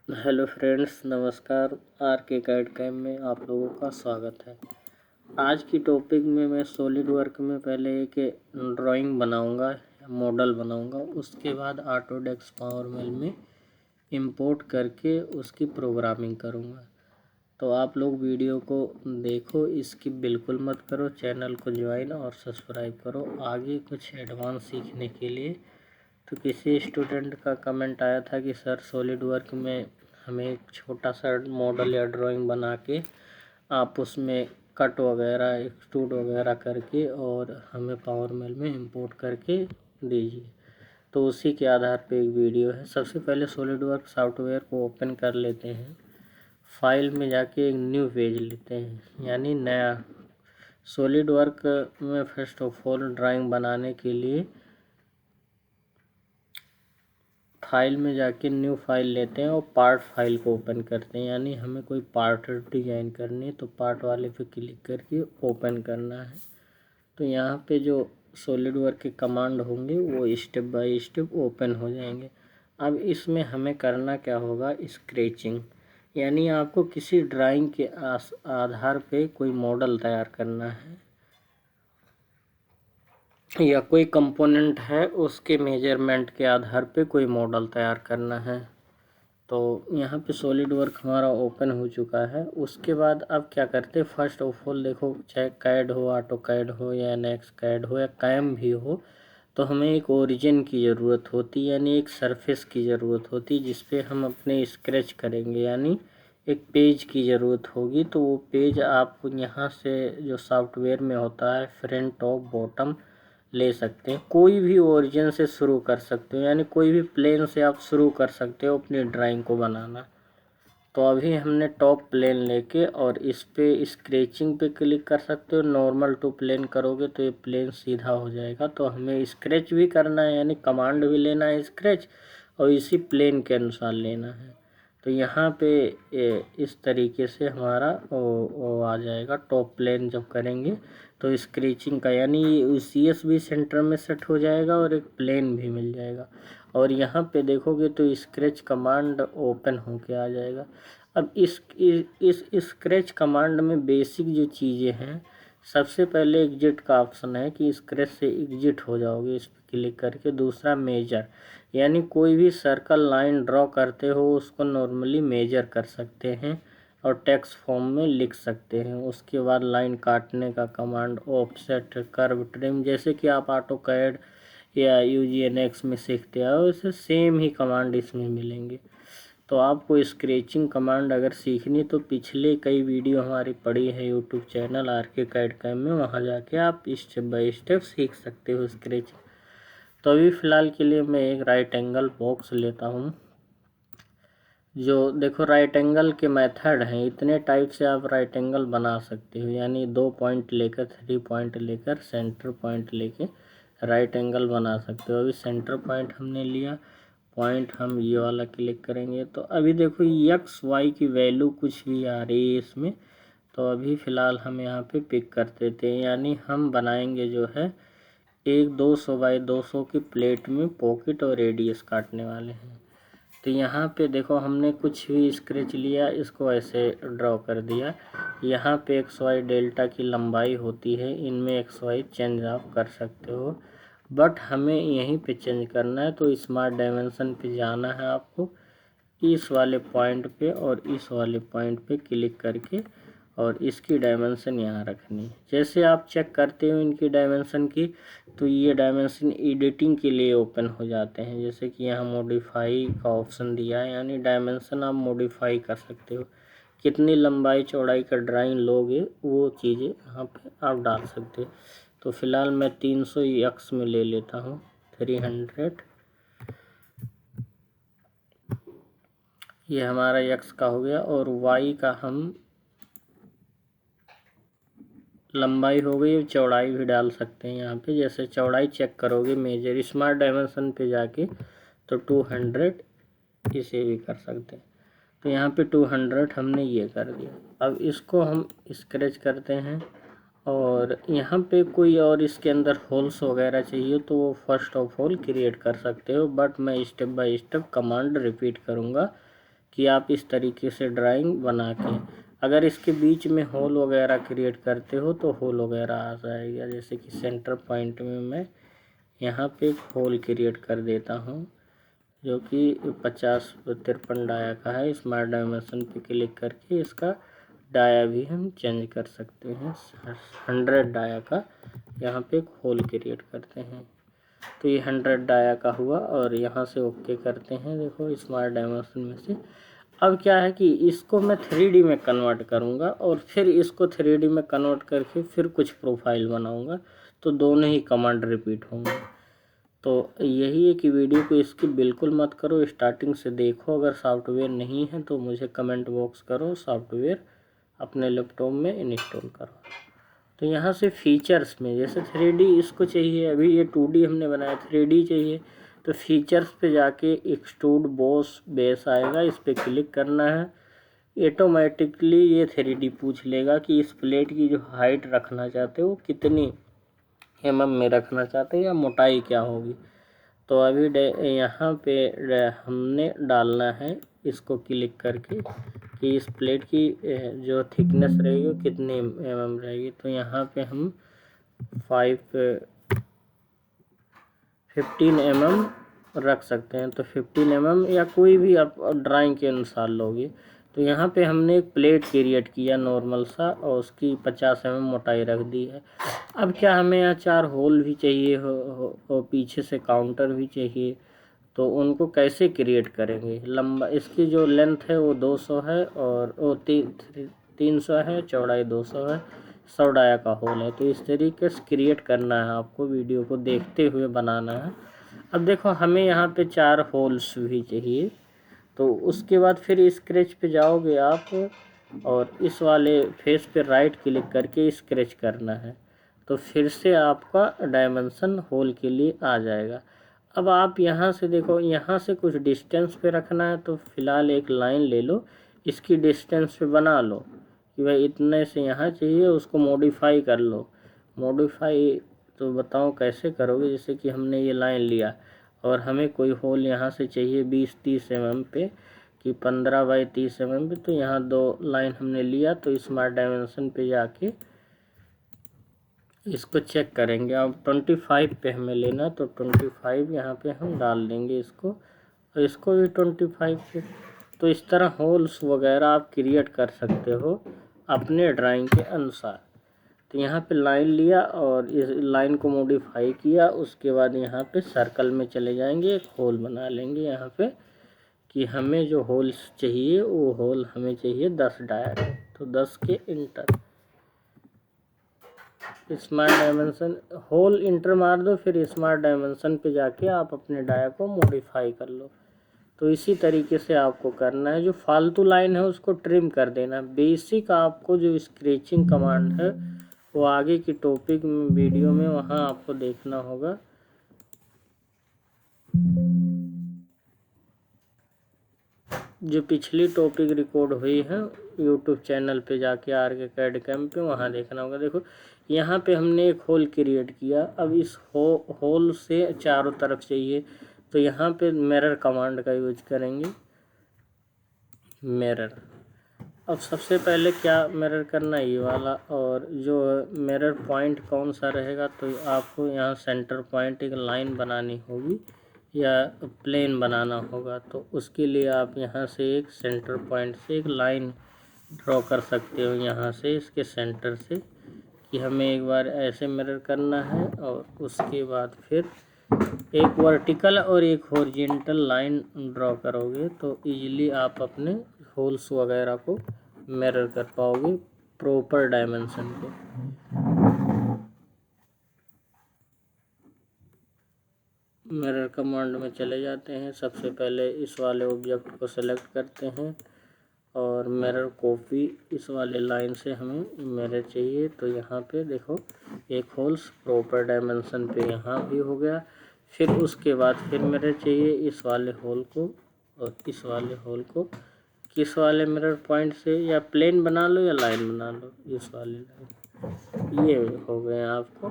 Hello friends, नमस्कार। Are के guide cam में आप लोगों का स्वागत है। आज की टॉपिक में मैं सॉलिड वर्क में पहले एक ड्राइंग बनाऊंगा, मॉडल बनाऊंगा। उसके बाद ऑटोडेस्क पावर मेल में इंपोर्ट करके उसकी प्रोग्रामिंग करूंगा। तो आप लोग वीडियो को देखो, इसकी बिल्कुल मत करो। चैनल को ज्वाइन और सब्सक्राइब करो आगे कुछ एडवांस सीखने के लिए। तो किसी स्टूडेंट का कमेंट आया था कि सर सॉलिड वर्क में हमें एक छोटा सा मॉडल या ड्राइंग बना के आप उसमें कट वगैरह एक्सट्रूड वगैरह करके और हमें पावर मेल में इंपोर्ट करके दीजिए। तो उसी के आधार पे एक वीडियो है। सबसे पहले सॉलिड वर्क सॉफ्टवेयर को ओपन कर लेते हैं। फाइल में जाके एक न्यू पेज लेते हैं, यानी नया। सॉलिड वर्क में फर्स्ट ऑफ ऑल ड्राइंग बनाने के लिए फाइल में जाके न्यू फाइल लेते हैं और पार्ट फाइल को ओपन करते हैं, यानी हमें कोई पार्ट डिजाइन करनी है तो पार्ट वाले पे क्लिक करके ओपन करना है। तो यहाँ पे जो सॉलिड वर्क के कमांड होंगे वो स्टेप बाय स्टेप ओपन हो जाएंगे। अब इसमें हमें करना क्या होगा, स्केचिंग, यानी आपको किसी ड्राइंग के आधार पे कोई मॉडल तैयार करना है या कोई कंपोनेंट है उसके मेजरमेंट के आधार पे कोई मॉडल तैयार करना है। तो यहाँ पे सॉलिड वर्क हमारा ओपन हो चुका है। उसके बाद अब क्या करते हैं, फर्स्ट ऑफ ऑल देखो, चाहे कैड हो, ऑटो कैड हो या नेक्स्ट कैड हो या कैम भी हो, तो हमें एक ओरिजिन की ज़रूरत होती है, यानी एक सरफेस की ज़रूरत होती है जिस पे हम अपने स्क्रैच करेंगे, यानी एक पेज की ज़रूरत होगी। तो वो पेज आप यहाँ से जो सॉफ्टवेयर में होता है फ्रंट टॉप बॉटम ले सकते हैं। कोई भी ओरिजिन से शुरू कर सकते हो, यानी कोई भी प्लेन से आप शुरू कर सकते हो अपनी ड्राइंग को बनाना। तो अभी हमने टॉप प्लेन लेके और इस पे स्क्रैचिंग पे क्लिक कर सकते हो। नॉर्मल टू प्लेन करोगे तो ये प्लेन सीधा हो जाएगा। तो हमें स्क्रैच भी करना है, यानी कमांड भी लेना है स्क्रैच, और इसी प्लेन के अनुसार लेना है। तो यहाँ पे इस तरीके से हमारा वो आ जाएगा। टॉप प्लेन जब करेंगे तो स्क्रैचिंग का, यानी CS भी सेंटर में सेट हो जाएगा और एक प्लेन भी मिल जाएगा। और यहाँ पे देखोगे तो स्क्रैच कमांड ओपन होके आ जाएगा। अब इस स्क्रैच कमांड में बेसिक जो चीज़ें हैं, सबसे पहले एग्जिट का ऑप्शन है कि स्क्रैच से एग्जिट हो जाओगे इस पर क्लिक करके। दूसरा मेजर, यानी कोई भी सर्कल लाइन ड्रॉ करते हो उसको नॉर्मली मेजर कर सकते हैं और टेक्स्ट फॉर्म में लिख सकते हैं। उसके बाद लाइन काटने का कमांड, ऑफसेट, कर्व, ट्रिम, जैसे कि आप ऑटो कैड या UGNX में सीखते आओ, वैसे सेम ही कमांड इसमें मिलेंगे। तो आपको स्क्रैचिंग कमांड अगर सीखनी तो पिछले कई वीडियो हमारी पड़ी है YouTube channel RK guide cam में, वहाँ जाके आप स्टेप बाय स्टेप सीख सकते हो स्क्रैचिंग। तो अभी फ़िलहाल के लिए मैं एक राइट एंगल बॉक्स लेता हूँ। जो देखो राइट एंगल के मेथड हैं, इतने टाइप से आप राइट एंगल बना सकते हो, यानी 2 पॉइंट लेकर 3 पॉइंट लेकर सेंटर पॉइंट लेके राइट एंगल बना सकते हो। अभी सेंटर पॉइंट हमने लिया, पॉइंट हम ये वाला क्लिक करेंगे। तो अभी देखो XY की वैल्यू कुछ भी आ रही है इसमें, तो अभी फ़िलहाल हम यहाँ पे पिक कर देते हैं, यानी हम बनाएंगे जो है एक 200 बाई 200 की प्लेट में पॉकेट और रेडियस काटने वाले हैं। तो यहाँ पे देखो हमने कुछ भी स्क्रैच लिया, इसको ऐसे ड्रॉ कर दिया। यहाँ पे XY डेल्टा की लंबाई होती है, इनमें XY चेंज आप कर सकते हो, बट हमें यहीं पे चेंज करना है। तो स्मार्ट डायमेंशन पे जाना है आपको, इस वाले पॉइंट पे और इस वाले पॉइंट पे क्लिक करके और इसकी डायमेंशन यहाँ रखनी है। जैसे आप चेक करते हो इनकी डायमेंशन की, तो ये डायमेंशन एडिटिंग के लिए ओपन हो जाते हैं। जैसे कि यहाँ मॉडिफाई का ऑप्शन दिया है, यानी डायमेंशन आप मॉडिफाई कर सकते हो। कितनी लंबाई चौड़ाई का ड्राइंग लोगे वो चीज़ें यहाँ पे आप डाल सकते हो। तो फिलहाल मैं 300 X में ले लेता हूँ, 300। ये हमारा X का हो गया। और Y का हम लंबाई हो गई, चौड़ाई भी डाल सकते हैं यहाँ पे। जैसे चौड़ाई चेक करोगे मेजर स्मार्ट डायमेंशन पे जाके तो 200 इसे भी कर सकते हैं। तो यहाँ पे 200 हमने ये कर दिया। अब इसको हम स्क्रैच करते हैं और यहाँ पे कोई और इसके अंदर होल्स वगैरह चाहिए तो वो फर्स्ट ऑफ ऑल क्रिएट कर सकते हो, बट मैं step by step command repeat करूँगा कि आप इस तरीके से ड्राइंग बना के, अगर इसके बीच में होल वगैरह क्रिएट करते हो तो होल वगैरह आ जाएगा। जैसे कि सेंटर पॉइंट में मैं यहाँ पे एक होल क्रिएट कर देता हूँ जो कि 50-53 डाया का है। स्मार्ट डायमेंशन पे क्लिक करके इसका डाया भी हम चेंज कर सकते हैं। 100 डाया का यहाँ पे एक होल क्रिएट करते हैं तो ये 100 डाया का हुआ और यहाँ से ओके करते हैं। देखो स्मार्ट डायमेंशन में से अब क्या है कि इसको मैं 3D में कन्वर्ट करूँगा और फिर इसको 3D में कन्वर्ट करके फिर कुछ प्रोफाइल बनाऊँगा, तो दोनों ही कमांड रिपीट होंगे। तो यही है कि वीडियो को इसकी बिल्कुल मत करो, स्टार्टिंग से देखो। अगर सॉफ्टवेयर नहीं है तो मुझे कमेंट बॉक्स करो, सॉफ्टवेयर अपने लैपटॉप में इंस्टॉल करो। तो यहाँ से फीचर्स में जैसे 3D इसको चाहिए, अभी ये 2D हमने बनाया, 3D चाहिए तो फीचर्स पे जाके एक्सट्रूड बॉस बेस आएगा, इस पर क्लिक करना है। ऑटोमेटिकली ये 3D पूछ लेगा कि इस प्लेट की जो हाइट रखना चाहते हो कितनी mm में रखना चाहते हैं या मोटाई क्या होगी। तो अभी यहाँ पे हमने डालना है इसको क्लिक करके कि इस प्लेट की जो थिकनेस रहेगी वो कितनी mm रहेगी। तो यहाँ पे हम 15 mm रख सकते हैं। तो 15 mm या कोई भी आप ड्राइंग के अनुसार लोगे। तो यहाँ पे हमने एक प्लेट क्रिएट किया नॉर्मल सा और उसकी 50 mm मोटाई रख दी है। अब क्या हमें यहाँ 4 होल भी चाहिए हो पीछे से काउंटर भी चाहिए, तो उनको कैसे क्रिएट करेंगे। लंबा इसकी जो लेंथ है वो 200 है और वो 300 है, चौड़ाई 200 है, 100 डाया का होल है। तो इस तरीके से क्रिएट करना है आपको, वीडियो को देखते हुए बनाना है। अब देखो हमें यहाँ पे 4 होल्स भी चाहिए, तो उसके बाद फिर स्क्रैच पे जाओगे आप और इस वाले फेस पे राइट क्लिक करके स्क्रैच करना है, तो फिर से आपका डायमेंशन होल के लिए आ जाएगा। अब आप यहाँ से देखो, यहाँ से कुछ डिस्टेंस पे रखना है तो फिलहाल एक लाइन ले लो, इसकी डिस्टेंस पे बना लो कि भाई इतने से यहाँ चाहिए, उसको मॉडिफाई कर लो। मॉडिफाई तो बताओ कैसे करोगे। जैसे कि हमने ये लाइन लिया और हमें कोई होल यहाँ से चाहिए 20-30 mm पे कि 15 बाई 30 mm पे, तो यहाँ 2 लाइन हमने लिया। तो स्मार्ट डायमेंशन पे जाके इसको चेक करेंगे। अब 25 पे हमें लेना, तो 25 यहाँ पे हम डाल देंगे इसको और इसको भी 25 पे। तो इस तरह होल्स वगैरह आप क्रिएट कर सकते हो अपने ड्राइंग के अनुसार। तो यहाँ पे लाइन लिया और इस लाइन को मॉडिफाई किया, उसके बाद यहाँ पे सर्कल में चले जाएंगे, एक होल बना लेंगे यहाँ पे कि हमें जो होल्स चाहिए वो होल हमें चाहिए 10 डाया के, तो 10 के इंटर स्मार्ट डायमेंशन होल इंटर मार दो, फिर स्मार्ट डायमेंशन पे जाके आप अपने डाया को मॉडिफाई कर लो। तो इसी तरीके से आपको करना है। जो फालतू लाइन है उसको ट्रिम कर देना। बेसिक आपको जो स्क्रैचिंग कमांड है वो आगे की टॉपिक वीडियो में वहाँ आपको देखना होगा। जो पिछली टॉपिक रिकॉर्ड हुई है यूट्यूब चैनल पे जाके RK CAD Camp पे, वहाँ देखना होगा। देखो यहाँ पे हमने एक होल क्रिएट किया। अब इस होल से चारों तरफ चाहिए, तो यहाँ पे मिरर कमांड का यूज करेंगे। मिरर, अब सबसे पहले क्या मिरर करना है ये वाला, और जो मिरर पॉइंट कौन सा रहेगा, तो आपको यहाँ सेंटर पॉइंट एक लाइन बनानी होगी या प्लेन बनाना होगा। तो उसके लिए आप यहाँ से एक सेंटर पॉइंट से एक लाइन ड्रॉ कर सकते हो यहाँ से इसके सेंटर से, कि हमें एक बार ऐसे मिरर करना है और उसके बाद फिर एक वर्टिकल और एक हॉरिजॉन्टल लाइन ड्रॉ करोगे तो इजीली आप अपने होल्स वगैरह को मिरर कर पाओगे प्रॉपर डायमेंशन पे। मिरर कमांड में चले जाते हैं। सबसे पहले इस वाले ऑब्जेक्ट को सेलेक्ट करते हैं और मिरर कॉपी, इस वाले लाइन से हमें मिरर चाहिए। तो यहाँ पे देखो एक होल्स प्रॉपर डायमेंशन पे यहाँ भी हो गया। फिर उसके बाद फिर मिरर चाहिए इस वाले होल को और इस वाले होल को, किस वाले मिरर पॉइंट से, या प्लेन बना लो या लाइन बना लो, इस वाले लाइन। ये हो गए आपका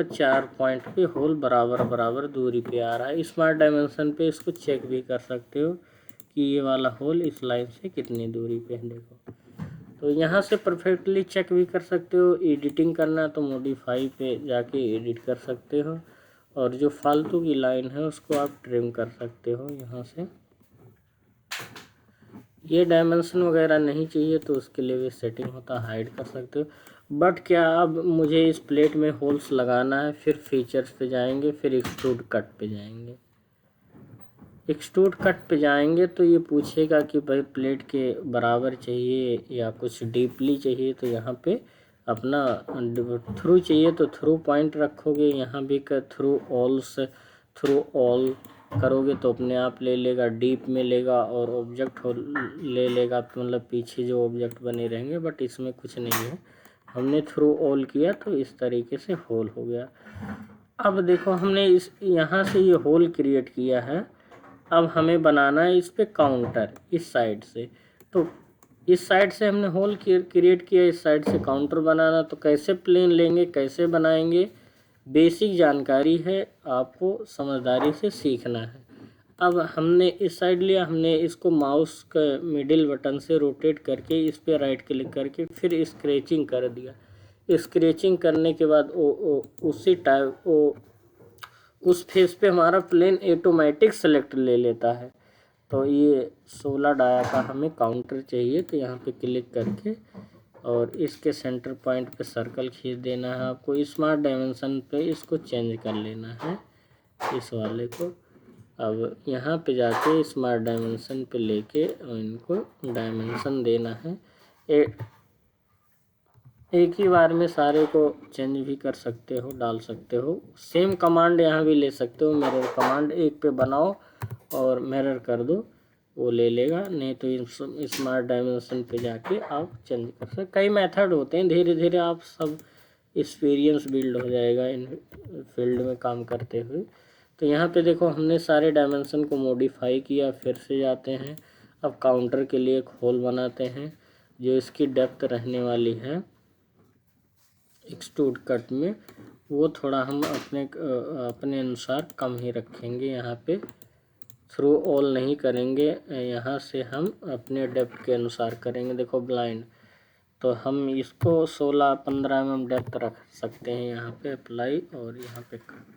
4 पॉइंट पे होल बराबर बराबर दूरी पे आ रहा है। स्मार्ट डायमेंशन पे इसको चेक भी कर सकते हो कि ये वाला होल इस लाइन से कितनी दूरी पे है। देखो तो यहाँ से परफेक्टली चेक भी कर सकते हो। एडिटिंग करना है तो मॉडिफाई पे जाके एडिट कर सकते हो, और जो फालतू की लाइन है उसको आप ट्रिम कर सकते हो यहाँ से। ये डायमेंशन वगैरह नहीं चाहिए तो उसके लिए भी सेटिंग होता है, हाइड कर सकते हो। बट क्या अब मुझे इस प्लेट में होल्स लगाना है, फिर फीचर्स पे जाएंगे, फिर एक्सट्रूड कट पे जाएंगे। एक्सट्रूड कट पे जाएंगे तो ये पूछेगा कि भाई प्लेट के बराबर चाहिए या कुछ डीपली चाहिए, तो यहाँ पे अपना थ्रू चाहिए तो थ्रू पॉइंट रखोगे, यहाँ भी थ्रू ऑल से थ्रू ऑल करोगे तो अपने आप ले लेगा, डीप में लेगा और ऑब्जेक्ट ले लेगा, मतलब पीछे जो ऑब्जेक्ट बने रहेंगे। बट इसमें कुछ नहीं है, हमने थ्रू ऑल किया तो इस तरीके से होल हो गया। अब देखो हमने इस यहाँ से ये होल क्रिएट किया है, अब हमें बनाना है इस पे काउंटर इस साइड से। तो इस साइड से हमने होल क्रिएट किया, इस साइड से काउंटर बनाना, तो कैसे प्लेन लेंगे, कैसे बनाएंगे, बेसिक जानकारी है, आपको समझदारी से सीखना है। अब हमने इस साइड लिया, हमने इसको माउस का मिडिल बटन से रोटेट करके इस पर राइट क्लिक करके फिर स्क्रैचिंग कर दिया। स्क्रैचिंग करने के बाद उसी टाइप उस फेस पे हमारा प्लेन ऑटोमेटिक सेलेक्ट ले लेता है। तो ये 16 डाया का हमें काउंटर चाहिए, तो यहाँ पे क्लिक करके और इसके सेंटर पॉइंट पे सर्कल खींच देना है आपको। स्मार्ट डायमेंशन पे इसको चेंज कर लेना है इस वाले को। अब यहाँ पे जाके स्मार्ट डायमेंशन पे लेके इनको डायमेंशन देना है। एक ही बार में सारे को चेंज भी कर सकते हो, डाल सकते हो। सेम कमांड यहाँ भी ले सकते हो, मिरर कमांड, एक पे बनाओ और मिरर कर दो, वो ले लेगा। नहीं तो स्मार्ट डायमेंशन पे जाके आप चेंज कर सकते। कई मेथड होते हैं, धीरे धीरे आप सब एक्सपीरियंस बिल्ड हो जाएगा इन फील्ड में काम करते हुए। तो यहाँ पे देखो हमने सारे डायमेंशन को मॉडिफाई किया। फिर से जाते हैं, अब काउंटर के लिए एक होल बनाते हैं जो इसकी डेप्थ रहने वाली है एक्सट्रूड कट में, वो थोड़ा हम अपने अनुसार कम ही रखेंगे। यहाँ पे थ्रू ऑल नहीं करेंगे, यहाँ से हम अपने डेप्थ के अनुसार करेंगे। देखो ब्लाइंड, तो हम इसको 16-15 mm डेप्थ रख सकते हैं। यहाँ पे अप्लाई और यहाँ पे कट।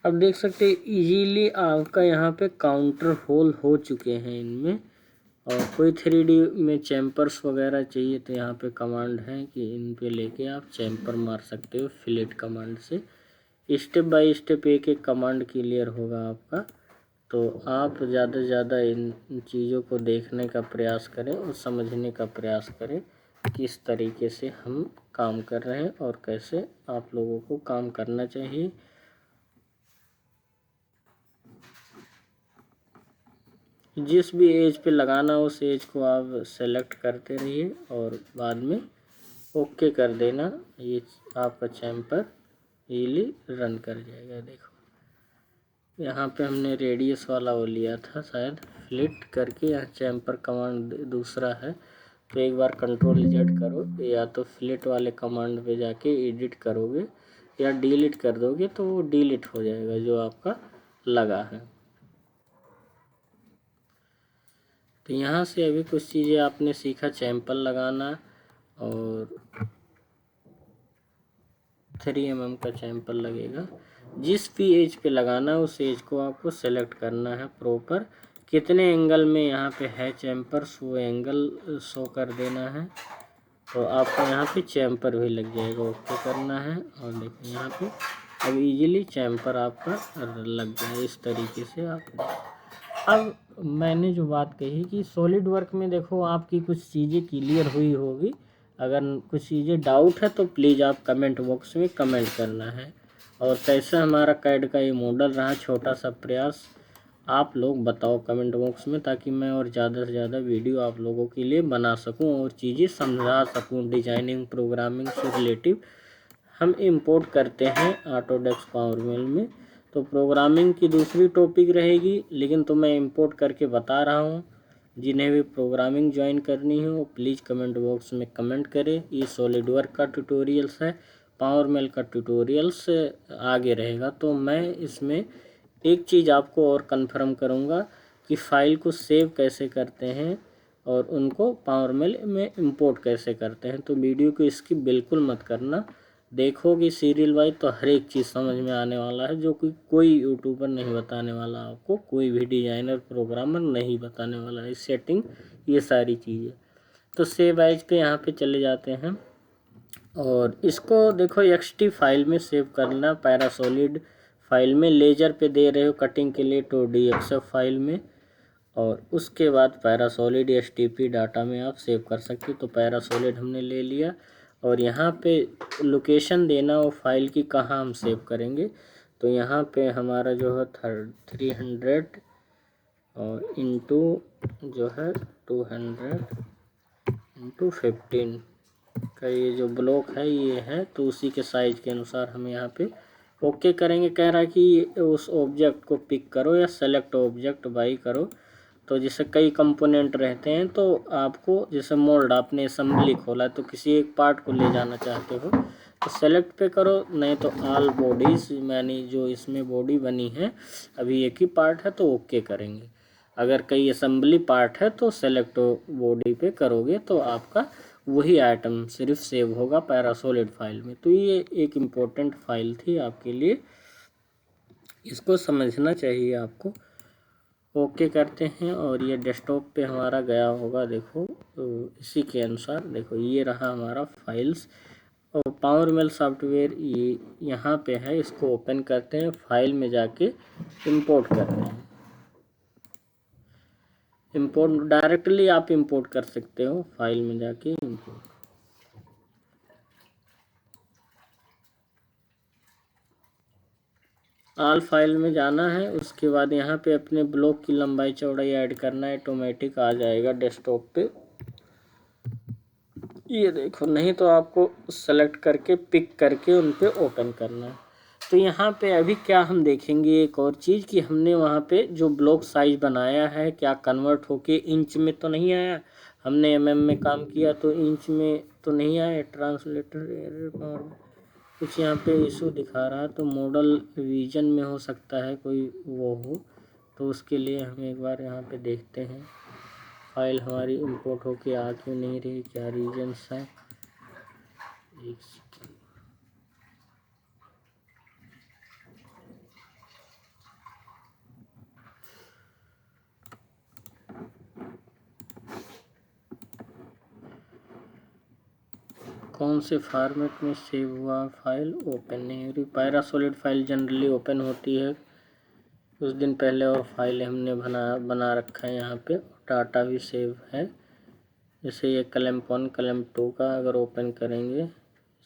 अब देख सकते हैं इजीली आपका यहाँ पे काउंटर होल हो चुके हैं इनमें। और कोई 3D में चैम्पर्स वगैरह चाहिए तो यहाँ पे कमांड है कि इन पे लेके आप चैम्पर मार सकते हो फिलेट कमांड से। स्टेप बाय स्टेप एक एक कमांड क्लियर होगा आपका। तो आप ज़्यादा से ज़्यादा इन चीज़ों को देखने का प्रयास करें और समझने का प्रयास करें किस तरीके से हम काम कर रहे हैं और कैसे आप लोगों को काम करना चाहिए। जिस भी एज पे लगाना हो उस एज को आप सेलेक्ट करते रहिए और बाद में ओके कर देना। ये आपका चैम्पर इजीली रन कर जाएगा। देखो यहाँ पे हमने रेडियस वाला वो लिया था शायद, फ्लिट करके यहाँ चैम्पर कमांड दूसरा है। तो एक बार कंट्रोल-Z करो, या तो फ्लिट वाले कमांड पे जाके एडिट करोगे या डिलीट कर दोगे तो वो डिलीट हो जाएगा जो आपका लगा है। तो यहाँ से अभी कुछ चीज़ें आपने सीखा, चैम्पर लगाना और 3 mm का चैम्पर लगेगा। जिस भी एज पे लगाना है उस एज को आपको सेलेक्ट करना है प्रॉपर। कितने एंगल में यहाँ पे है चैम्पर्स वो एंगल शो कर देना है। तो आपको यहाँ पे चैम्पर भी लग जाएगा, ओके करना है। और देखिए यहाँ पे अब इजीली चैम्पर आपका लग गया। इस तरीके से आप अब मैंने जो बात कही कि सॉलिड वर्क में देखो आपकी कुछ चीज़ें क्लियर हुई होगी। अगर कुछ चीज़ें डाउट है तो प्लीज़ आप कमेंट बॉक्स में कमेंट करना है। और कैसा हमारा कैड का ये मॉडल रहा, छोटा सा प्रयास, आप लोग बताओ कमेंट बॉक्स में, ताकि मैं और ज़्यादा से ज़्यादा वीडियो आप लोगों के लिए बना सकूं और चीज़ें समझा सकूं। डिजाइनिंग प्रोग्रामिंग से रिलेटिव हम इंपोर्ट करते हैं ऑटोडेस्क पावरमेल में। तो प्रोग्रामिंग की दूसरी टॉपिक रहेगी, लेकिन तो मैं इंपोर्ट करके बता रहा हूँ। जिन्हें भी प्रोग्रामिंग ज्वाइन करनी है वो प्लीज़ कमेंट बॉक्स में कमेंट करें। ये सॉलिडवर्क का ट्यूटोरियल्स है, पावरमेल का ट्यूटोरियल्स आगे रहेगा। तो मैं इसमें एक चीज़ आपको और कंफर्म करूँगा, कि फ़ाइल को सेव कैसे करते हैं और उनको पावर मेल में इंपोर्ट कैसे करते हैं। तो वीडियो को स्किप बिल्कुल मत करना, देखोगे सीरियल वाइज तो हर एक चीज़ समझ में आने वाला है, जो कि कोई यूट्यूबर नहीं बताने वाला आपको, कोई भी डिज़ाइनर प्रोग्रामर नहीं बताने वाला है। सेटिंग ये सारी चीज़ें। तो सेव एज पे यहाँ पे चले जाते हैं और इसको देखो एक्सटी फाइल में सेव करना, पैरासोलिड फाइल में। लेजर पे दे रहे हो कटिंग के लिए तो DXF फाइल में, और उसके बाद पैरासोलिड STP डाटा में आप सेव कर सकते हो। तो पैरासोलिड हमने ले लिया और यहाँ पे लोकेशन देना वो फाइल की कहाँ हम सेव करेंगे। तो यहाँ पे हमारा जो है 300 और इंटू जो है 200 इंटू 15 का ये जो ब्लॉक है ये है, तो उसी के साइज़ के अनुसार हम यहाँ पे ओके करेंगे। कह रहा है कि उस ऑब्जेक्ट को पिक करो या सेलेक्ट ऑब्जेक्ट बाई करो। तो जैसे कई कंपोनेंट रहते हैं तो आपको, जैसे मोल्ड आपने असेंबली खोला है तो किसी एक पार्ट को ले जाना चाहते हो तो सेलेक्ट पे करो, नहीं तो ऑल बॉडीज, यानी जो इसमें बॉडी बनी है अभी एक ही पार्ट है तो ओके करेंगे। अगर कई असेंबली पार्ट है तो सेलेक्ट बॉडी पे करोगे तो आपका वही आइटम सिर्फ सेव होगा पैरासोलिड फाइल में। तो ये एक इम्पोर्टेंट फाइल थी आपके लिए, इसको समझना चाहिए आपको। ओके करते हैं और ये डेस्कटॉप पे हमारा गया होगा, देखो तो इसी के अनुसार देखो ये रहा हमारा फाइल्स। और पावर मेल सॉफ्टवेयर ये यहाँ पे है, इसको ओपन करते हैं, फाइल में जाके इंपोर्ट करते हैं। इंपोर्ट डायरेक्टली आप इंपोर्ट कर सकते हो, फाइल में जाके इंपोर्ट। ऑल फाइल में जाना है, उसके बाद यहाँ पे अपने ब्लॉक की लंबाई चौड़ाई ऐड करना है, ऑटोमेटिक आ जाएगा डेस्कटॉप पे। ये देखो, नहीं तो आपको सेलेक्ट करके पिक करके उन पे ओपन करना है। तो यहाँ पे अभी क्या हम देखेंगे एक और चीज़ कि हमने वहाँ पे जो ब्लॉक साइज बनाया है क्या कन्वर्ट होके इंच में तो नहीं आया। हमने mm में काम किया तो इंच में तो नहीं आया। ट्रांसलेटर एरर कुछ यहाँ पे इशू दिखा रहा है, तो मॉडल रीजन में हो सकता है कोई वो हो, तो उसके लिए हम एक बार यहाँ पे देखते हैं फाइल हमारी इंपोर्ट होके आ क्यों नहीं रही, क्या रीजन्स हैं। एक सेकेंड, कौन से फॉर्मेट में सेव हुआ फाइल, ओपन नहीं हो रही। पैरासोलिड फाइल जनरली ओपन होती है, कुछ दिन पहले और फाइल हमने बना रखा है यहाँ पे, डाटा भी सेव है। जैसे ये क्लैंप 1 क्लैंप 2 का अगर ओपन करेंगे,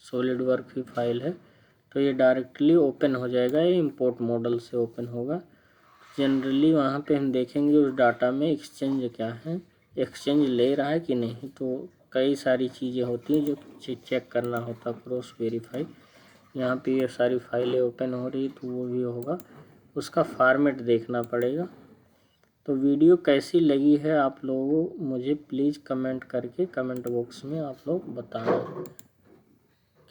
सॉलिड वर्क की फाइल है तो ये डायरेक्टली ओपन हो जाएगा, ये इंपोर्ट मॉडल से ओपन होगा। जनरली वहाँ पे हम देखेंगे उस डाटा में एक्सचेंज क्या है, एक्सचेंज ले रहा है कि नहीं। तो कई सारी चीज़ें होती हैं जो चेक करना होता है, क्रॉस वेरीफाई। यहाँ पे ये सारी फाइलें ओपन हो रही तो वो भी होगा, उसका फॉर्मेट देखना पड़ेगा। तो वीडियो कैसी लगी है आप लोगों मुझे प्लीज़ कमेंट करके कमेंट बॉक्स में आप लोग बताना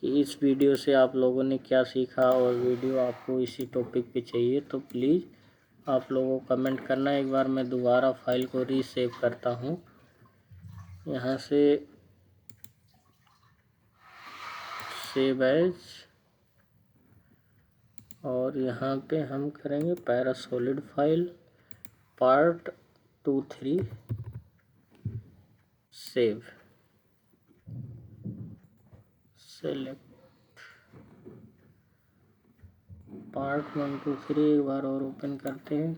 कि इस वीडियो से आप लोगों ने क्या सीखा, और वीडियो आपको इसी टॉपिक पे चाहिए तो प्लीज़ आप लोगों को कमेंट करना। एक बार मैं दोबारा फाइल को रीसेव करता हूँ, यहाँ से सेव एज, और यहाँ पे हम करेंगे parasolid file part 2 3 save, select part 1 2 3। एक बार और ओपन करते हैं,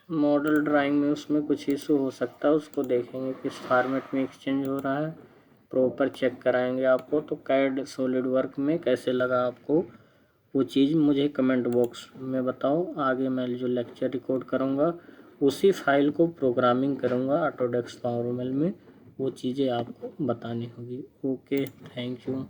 मॉडल ड्राइंग में उसमें कुछ इशू हो सकता है, उसको देखेंगे किस फॉर्मेट में एक्सचेंज हो रहा है, प्रॉपर चेक कराएंगे आपको। तो कैड सॉलिड वर्क में कैसे लगा आपको वो चीज़ मुझे कमेंट बॉक्स में बताओ। आगे मैं जो लेक्चर रिकॉर्ड करूँगा उसी फाइल को प्रोग्रामिंग करूँगा ऑटोडेस्क पावर मेल में, वो चीज़ें आपको बतानी होगी। Okay, thank you.